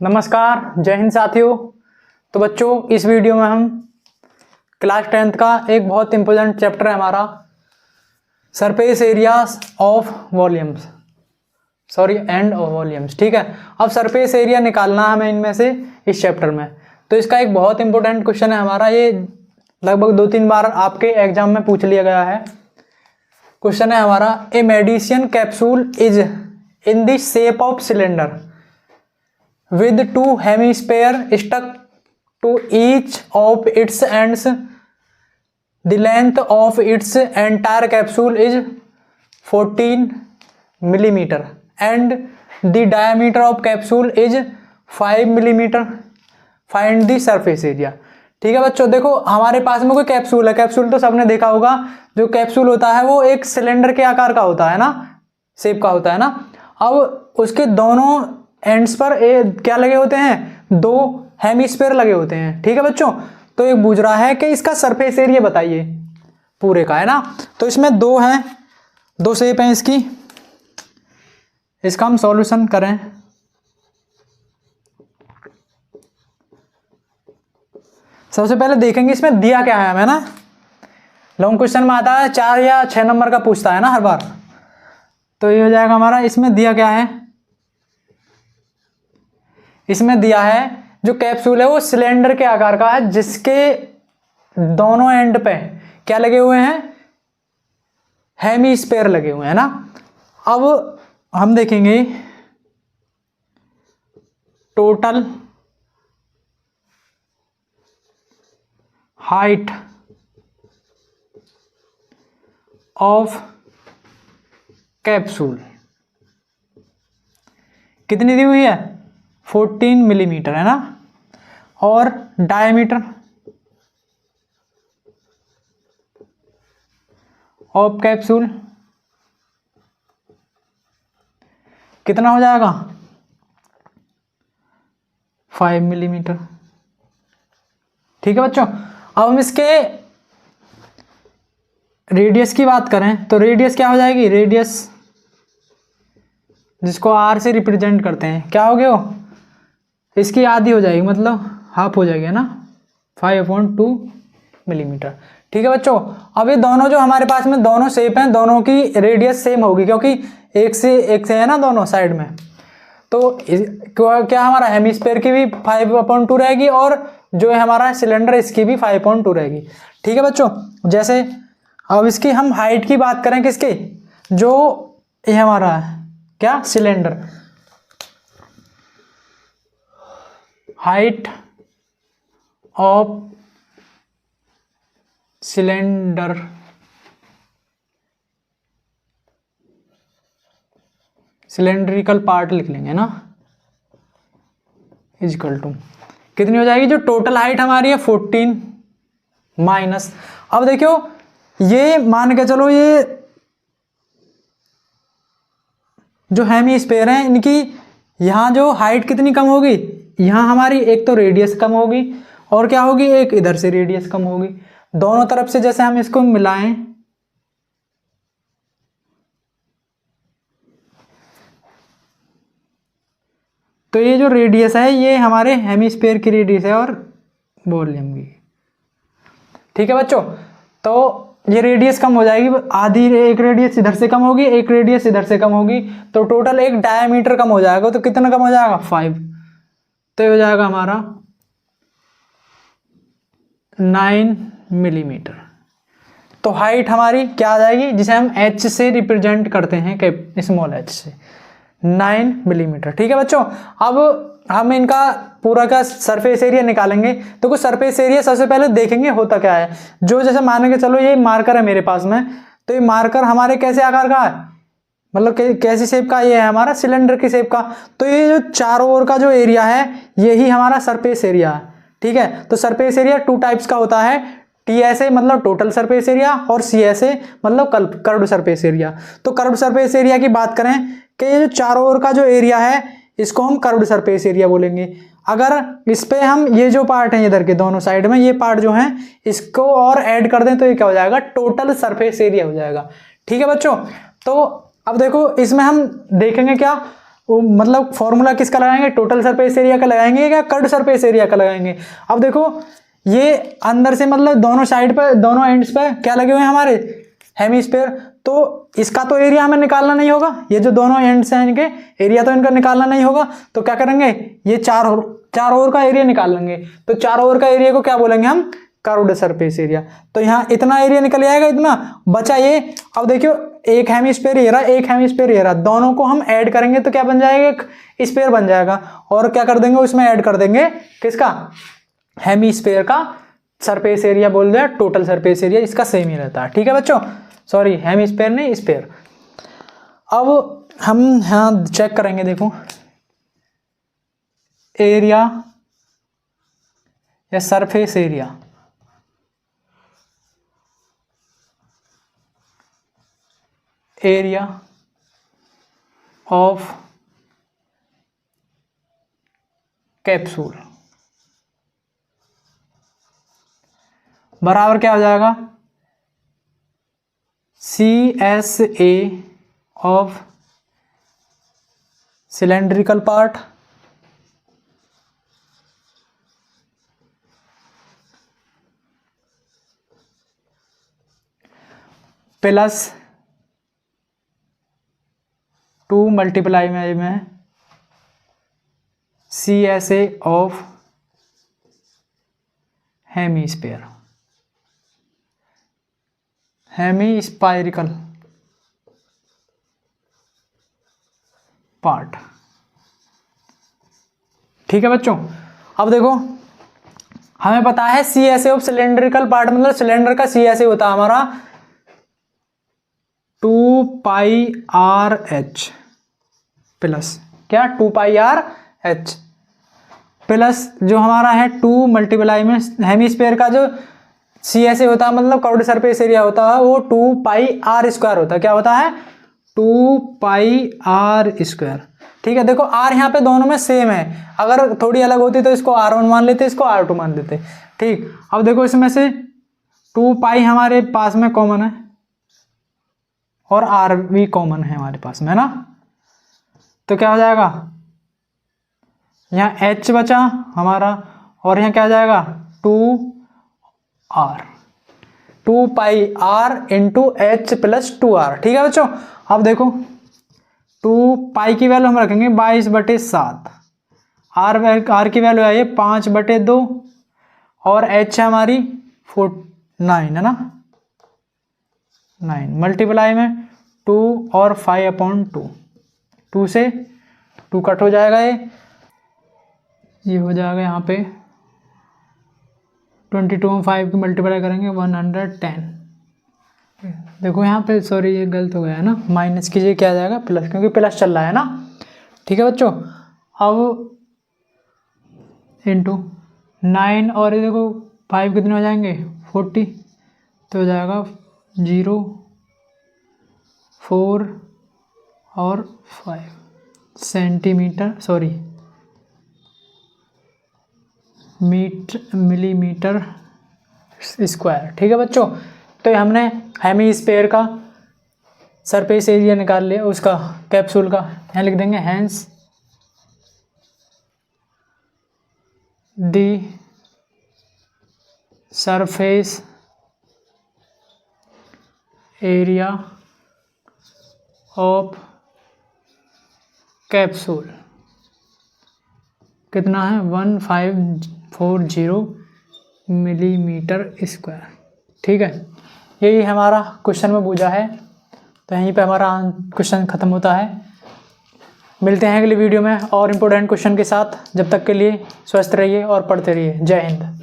नमस्कार, जय हिंद साथियों। तो बच्चों, इस वीडियो में हम क्लास 10th का एक बहुत इंपॉर्टेंट चैप्टर है हमारा surface areas of volumes end of volumes. ठीक है, अब सरफेस एरिया निकालना है हमें इनमें से इस चैप्टर में। तो इसका एक बहुत इंपॉर्टेंट क्वेश्चन है हमारा, ये लगभग 2-3 बार आपके एग्जाम में पूछ लिया गया है। क्वेश्चन है हमारा, a medicine capsule is in the shape of cylinder with two hemisphere stuck to each of its ends. The length of its entire capsule is 14 millimeter and the diameter of capsule is 5 millimeter. Find the surface area. ठीक है बच्चों, देखो हमारे पास में कोई capsule है। Capsule तो सबने देखा होगा, जो कैप्सूल होता है वो एक सिलेंडर के आकार का होता है ना, शेप का होता है ना। अब उसके दोनों एंड्स पर क्या लगे होते हैं, 2 हेमिस्फीयर लगे होते हैं। ठीक है बच्चों, तो एक पूछ रहा है कि इसका सरफेस एरिया बताइए पूरे का, है ना। तो इसमें 2 हैं, 2 शेप हैं इसका हम सॉल्यूशन करें। सबसे पहले देखेंगे इसमें दिया क्या है हमें ना। लॉन्ग क्वेश्चन में आता है 4 या 6 नंबर का पूछता है ना हर बार। तो ये हो जाएगा हमारा, इसमें दिया क्या है। इसमें दिया है जो कैप्सूल है वो सिलेंडर के आकार का है, जिसके दोनों एंड पे क्या लगे हुए हैं, हेमिस्फीयर लगे हुए हैं ना। अब हम देखेंगे टोटल हाइट ऑफ कैप्सूल कितनी दी हुई है, 14 मिलीमीटर है ना। और डायमीटर ऑफ कैप्सूल कितना हो जाएगा, 5 मिलीमीटर। ठीक है बच्चों, अब हम इसके रेडियस की बात करें तो रेडियस क्या हो जाएगी, रेडियस जिसको R से रिप्रेजेंट करते हैं, क्या हो गया वो, इसकी आधी हो जाएगी, मतलब हाफ हो जाएगी, है ना, 5/2 मिलीमीटर। ठीक है बच्चों, अब ये दोनों जो हमारे पास में दोनों शेप हैं, दोनों की रेडियस सेम होगी, क्योंकि एक से है ना दोनों साइड में। तो क्या हमारा हेमिस्फीयर की भी 5/2 रहेगी और जो है हमारा सिलेंडर इसकी भी 5/2 रहेगी। ठीक है बच्चों, जैसे अब इसकी हम हाइट की बात करें, किसकी, जो ये हमारा क्या cylinder, height of cylinder cylindrical part लिख लेंगे ना, इक्वल टू कितनी हो जाएगी, जो टोटल हाइट हमारी है 14 माइनस। अब देखियो, ये मान के चलो, ये जो हेमिस्फीयर हैं इनकी यहाँ जो हाइट कितनी कम होगी, यहाँ हमारी एक तो रेडियस कम होगी और क्या होगी, एक इधर से रेडियस कम होगी। दोनों तरफ से जैसे हम इसको मिलाएं तो ये जो रेडियस है ये हमारे हेमिस्फीयर की रेडियस है और वॉल्यूम की। ठीक है बच्चों, तो ये रेडियस कम हो जाएगी, आधी, एक रेडियस इधर से कम होगी, एक रेडियस इधर से कम होगी, तो टोटल एक डायमीटर कम हो जाएगा। तो कितना कम हो जाएगा, 5। तो ये हो जाएगा हमारा 9 मिलीमीटर। तो हाइट हमारी क्या आ जाएगी, जिसे हम H से रिप्रेजेंट करते हैं, स्मॉल h से, 9 मिलीमीटर। ठीक है बच्चों, अब हम इनका पूरा का सरफेस एरिया निकालेंगे। तो कुछ सरफेस एरिया सबसे पहले देखेंगे होता क्या है। जो जैसे मानेंगे चलो ये मार्कर है मेरे पास में, तो ये मार्कर हमारे कैसे आकार का है, मतलब कैसी शेप का, ये है हमारा सिलेंडर की शेप का। तो ये जो चारों ओर का जो एरिया है यही हमारा सरफेस एरिया है। ठीक है, तो सरफेस एरिया 2 टाइप्स का होता है, TSA मतलब टोटल सरफेस एरिया और CSA मतलब कर्व्ड सरफेस एरिया। तो कर्व्ड सरफेस एरिया की बात करें कि ये जो चारों ओर का जो एरिया है इसको हम कर्व्ड सरफेस एरिया बोलेंगे। अगर इस पे हम ये जो पार्ट है इधर के दोनों साइड में, ये पार्ट जो है इसको और ऐड कर दें तो ये क्या हो जाएगा, टोटल सरफेस एरिया हो जाएगा। ठीक है बच्चों, तो अब देखो इसमें हम देखेंगे क्या, वो मतलब फॉर्मूला किसका लगाएंगे, टोटल सरफेस एरिया का लगाएंगे या कर्व्ड सरफेस एरिया का लगाएंगे। अब देखो ये अंदर से मतलब दोनों साइड पर, दोनों एंड्स पर क्या लगे हुए हैं हमारे, हेमिस्फीयर, तो इसका तो एरिया हमें निकालना नहीं होगा, ये जो दोनों एंड्स हैं इनके एरिया तो इनका निकालना नहीं होगा, तो क्या करेंगे, ये चार ओर का एरिया निकाल लेंगे। तो चार ओर का एरिया को क्या बोलेंगे हम, कर्व्ड सरफेस एरिया। तो यहाँ इतना एरिया निकल आएगा, इतना बचा ये। अब देखियो एक हेमिस्फीयर ये रहा, एक हेमिस्फीयर ये रहा, दोनों को हम ऐड करेंगे तो क्या बन जाएगा, एक स्फीयर बन जाएगा। और क्या कर देंगे उसमें ऐड कर देंगे किसका, हेमिस्फीयर का सरफेस एरिया बोल दिया, टोटल सरफेस एरिया इसका सेम ही रहता है। ठीक है बच्चों, सॉरी हेमिस्फीयर नहीं स्फीयर। अब हम यहाँ चेक करेंगे, देखो एरिया या surface area, area of capsule बराबर क्या हो जाएगा, CSA of cylindrical part plus 2 multiply में CSA of hemisphere, hemispherical part. ठीक है बच्चों, अब देखो हमें पता है CSA ऑफ सिलेंड्रिकल पार्ट मतलब सिलेंडर का CSA होता है हमारा 2πRH प्लस क्या, 2πRH प्लस जो हमारा है 2 मल्टीप्लाई में हेमिस्फीयर का जो CSA होता है मतलब कर्व्ड सरफेस एरिया होता है वो 2πr² होता है। क्या होता है, 2πr²। ठीक है, देखो r यहाँ पे दोनों में सेम है, अगर थोड़ी अलग होती तो इसको r1 मान लेते, इसको r2 मान लेते। ठीक, अब देखो इसमें से 2π हमारे पास में कॉमन है और r भी कॉमन है हमारे पास में, है ना। तो क्या हो जाएगा, यहाँ h बचा हमारा और यहाँ क्या आ जाएगा 2r, 2πr into h plus 2r। ठीक है बच्चों, अब देखो 2π की वैल्यू हम रखेंगे 22/7, r की वैल्यू आई है 5/2 और h है हमारी 9 है ना, 9 मल्टीप्लाई में 2 और 5/2, 2 से 2 कट हो जाएगा, ये हो जाएगा यहाँ पे 22 में 5 की मल्टीप्लाई करेंगे 110। देखो यहाँ पे सॉरी ये गलत हो गया है ना, माइनस कीजिए क्या आ जाएगा प्लस, क्योंकि प्लस चल रहा है ना। ठीक है बच्चों, अब इंटू 9 और ये देखो 5 कितने हो जाएंगे 40, तो हो जाएगा 0 4 और 5 सेंटीमीटर, सॉरी मिलीमीटर स्क्वायर। ठीक है बच्चों, तो हमने हेमिस्फीयर का सरफेस एरिया निकाल लिया, उसका कैप्सूल का, यहाँ लिख देंगे hence the surface area of capsule कितना है 1540 मिलीमीटर स्क्वायर। ठीक है, यही हमारा क्वेश्चन में पूछा है, तो यहीं पे हमारा क्वेश्चन ख़त्म होता है। मिलते हैं अगली वीडियो में और इम्पोर्टेंट क्वेश्चन के साथ, जब तक के लिए स्वस्थ रहिए और पढ़ते रहिए। जय हिंद।